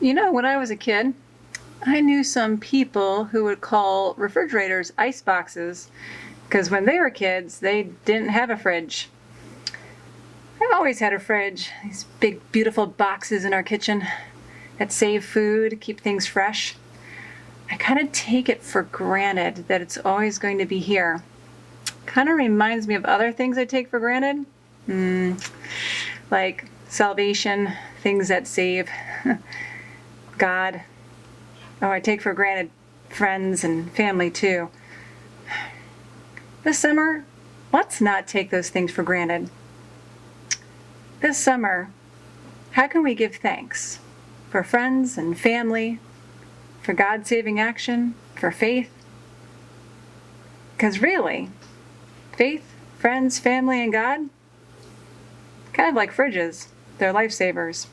When I was a kid, I knew some people who would call refrigerators ice boxes because when they were kids, they didn't have a fridge. I've always had a fridge, these big, beautiful boxes in our kitchen that save food, keep things fresh. I kind of take it for granted that it's always going to be here. Kind of reminds me of other things I take for granted, like salvation, things that save, God. Oh, I take for granted friends and family too. This summer, let's not take those things for granted. This summer, how can we give thanks for friends and family, for God-saving action, for faith? Because really, faith, friends, family, and God, kind of like fridges, they're lifesavers.